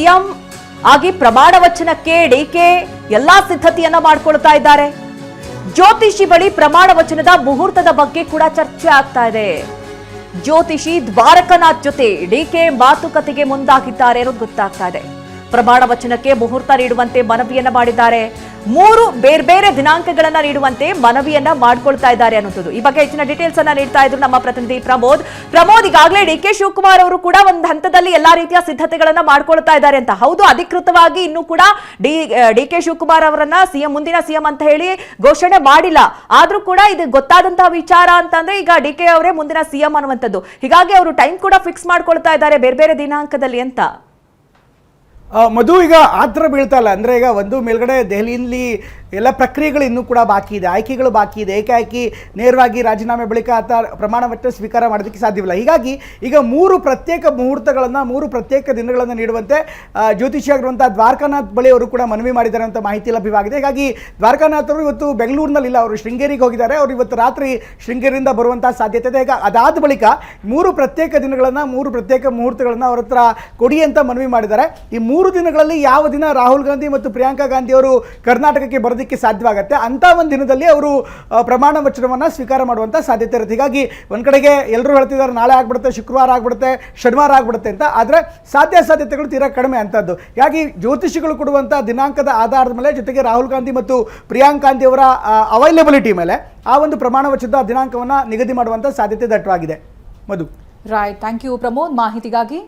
CM ಆಗಿ ಪ್ರಮಾಣ ವಚನಕ್ಕೆ DK ಎಲ್ಲಾ ಸಿದ್ಧತೆಯನ್ನ ಮಾಡ್ಕೊಳ್ತಾ ಇದ್ದಾರೆ. ಜ್ಯೋತಿಷಿ ಬಳಿ ಪ್ರಮಾಣ ವಚನದ ಮುಹೂರ್ತದ ಬಗ್ಗೆ ಕೂಡ ಚರ್ಚೆ ಆಗ್ತಾ ಇದೆ. ಜ್ಯೋತಿಷಿ ದ್ವಾರಕನಾಥ್ ಜೊತೆ ಡಿಕೆ ಮಾತುಕತೆಗೆ ಮುಂದಾಗಿದ್ದಾರೆ ಅನ್ನೋದು ಗೊತ್ತಾಗ್ತಾ ಇದೆ. ಪ್ರಮಾಣ ವಚನಕ್ಕೆ ಮುಹೂರ್ತ ನೀಡುವಂತೆ ಮನವಿಯನ್ನ ಮಾಡಿದ್ದಾರೆ. 3 ಬೇರೆ ದಿನಾಂಕಗಳನ್ನ ನೀಡುವಂತೆ ಮನವಿಯನ್ನ ಮಾಡ್ಕೊಳ್ತಾ ಇದ್ದಾರೆ ಅನ್ನೋದು. ಈ ಬಗ್ಗೆ ಹೆಚ್ಚಿನ ಡೀಟೇಲ್ಸ್ ಅನ್ನ ನೀಡ್ತಾ ಇದ್ರು ನಮ್ಮ ಪ್ರತಿನಿಧಿ ಪ್ರಮೋದ್. ಈಗಾಗಲೇ ಡಿಕೆ ಶಿವಕುಮಾರ್ ಅವರು ಕೂಡ ಒಂದು ಹಂತದಲ್ಲಿ ಎಲ್ಲಾ ರೀತಿಯ ಸಿದ್ಧತೆಗಳನ್ನ ಮಾಡ್ಕೊಳ್ತಾ ಇದ್ದಾರೆ ಅಂತ. ಹೌದು, ಅಧಿಕೃತವಾಗಿ ಇನ್ನೂ ಕೂಡ ಡಿಕೆ ಶಿವಕುಮಾರ್ ಅವರನ್ನ ಮುಂದಿನ ಸಿಎಂ ಅಂತ ಹೇಳಿ ಘೋಷಣೆ ಮಾಡಿಲ್ಲ. ಆದ್ರೂ ಕೂಡ ಇದು ಗೊತ್ತಾದಂತಹ ವಿಚಾರ ಅಂತಂದ್ರೆ ಈಗ ಡಿಕೆ ಅವರೇ ಮುಂದಿನ ಸಿಎಂ ಅನ್ನುವಂಥದ್ದು. ಹೀಗಾಗಿ ಅವರು ಟೈಮ್ ಕೂಡ ಫಿಕ್ಸ್ ಮಾಡ್ಕೊಳ್ತಾ ಇದ್ದಾರೆ ಬೇರೆ ದಿನಾಂಕದಲ್ಲಿ ಅಂತ. ಮಧು, ಈಗ ಆತರ ಬೀಳ್ತಾ ಇಲ್ಲ. ಅಂದರೆ ಈಗ ಒಂದು ಮೇಲ್ಗಡೆ ದೆಹಲಿಯಲ್ಲಿ ಎಲ್ಲ ಪ್ರಕ್ರಿಯೆಗಳು ಇನ್ನೂ ಕೂಡ ಬಾಕಿ ಇದೆ, ಆಯ್ಕೆಗಳು ಬಾಕಿ ಇದೆ. ಏಕಾಏಕಿ ನೇರವಾಗಿ ರಾಜೀನಾಮೆ ಬಳಿಕ ಆತ ಪ್ರಮಾಣ ವಚನ ಸ್ವೀಕಾರ ಮಾಡೋದಕ್ಕೆ ಸಾಧ್ಯವಿಲ್ಲ. ಹೀಗಾಗಿ ಈಗ 3 ಪ್ರತ್ಯೇಕ ಮುಹೂರ್ತಗಳನ್ನು 3 ಪ್ರತ್ಯೇಕ ದಿನಗಳನ್ನು ನೀಡುವಂತೆ ಜ್ಯೋತಿಷಿಯಾಗಿರುವಂಥ ದ್ವಾರಕಾನಾಥ್ ಬಳಿ ಅವರು ಕೂಡ ಮನವಿ ಮಾಡಿದ್ದಾರೆ ಅಂತ ಮಾಹಿತಿ ಲಭ್ಯವಾಗಿದೆ. ಹೀಗಾಗಿ ದ್ವಾರಕಾನಾಥ್ ಅವರು ಇವತ್ತು ಬೆಂಗಳೂರಿನಲ್ಲಿಲ್ಲ, ಅವರು ಶೃಂಗೇರಿಗೆ ಹೋಗಿದ್ದಾರೆ. ಅವರು ಇವತ್ತು ರಾತ್ರಿ ಶೃಂಗೇರಿಯಿಂದ ಬರುವಂಥ ಸಾಧ್ಯತೆ ಇದೆ. ಈಗ ಅದಾದ ಬಳಿಕ 3 ಪ್ರತ್ಯೇಕ ದಿನಗಳನ್ನು 3 ಪ್ರತ್ಯೇಕ ಮುಹೂರ್ತಗಳನ್ನು ಅವ್ರ ಹತ್ರ ಕೊಡಿ ಅಂತ ಮನವಿ ಮಾಡಿದ್ದಾರೆ. ಈ 3 ದಿನಗಳಲ್ಲಿ ಯಾವ ದಿನ ರಾಹುಲ್ ಗಾಂಧಿ ಮತ್ತು ಪ್ರಿಯಾಂಕಾ ಗಾಂಧಿ ಅವರು ಕರ್ನಾಟಕಕ್ಕೆ ಬರೋದಕ್ಕೆ ಸಾಧ್ಯವಾಗುತ್ತೆ ಅಂತ ಒಂದು ದಿನದಲ್ಲಿ ಅವರು ಪ್ರಮಾಣ ವಚನವನ್ನು ಸ್ವೀಕಾರ ಮಾಡುವಂಥ ಸಾಧ್ಯತೆ ಇರುತ್ತೆ. ಹೀಗಾಗಿ ಒಂದು ಕಡೆಗೆ ಎಲ್ಲರೂ ಹೇಳ್ತಿದ್ದಾರೆ ನಾಳೆ ಆಗ್ಬಿಡುತ್ತೆ, ಶುಕ್ರವಾರ ಆಗ್ಬಿಡುತ್ತೆ, ಶನಿವಾರ ಆಗ್ಬಿಡುತ್ತೆ ಅಂತ. ಆದರೆ ಸಾಧ್ಯತೆಗಳು ತೀರಾ ಕಡಿಮೆ ಅಂತದ್ದು. ಹೀಗಾಗಿ ಜ್ಯೋತಿಷಿಗಳು ಕೊಡುವಂಥ ದಿನಾಂಕದ ಆಧಾರದ ಮೇಲೆ, ಜೊತೆಗೆ ರಾಹುಲ್ ಗಾಂಧಿ ಮತ್ತು ಪ್ರಿಯಾಂಕಾ ಗಾಂಧಿ ಅವರ ಅವೈಲೇಬಿಲಿಟಿ ಮೇಲೆ ಆ ಒಂದು ಪ್ರಮಾಣ ವಚನದ ದಿನಾಂಕವನ್ನು ನಿಗದಿ ಮಾಡುವಂಥ ಸಾಧ್ಯತೆ ದಟ್ಟವಾಗಿದೆ. ಮಧು. ರೈಟ್, ಥ್ಯಾಂಕ್ ಯು ಪ್ರಮೋದ್ ಮಾಹಿತಿಗಾಗಿ.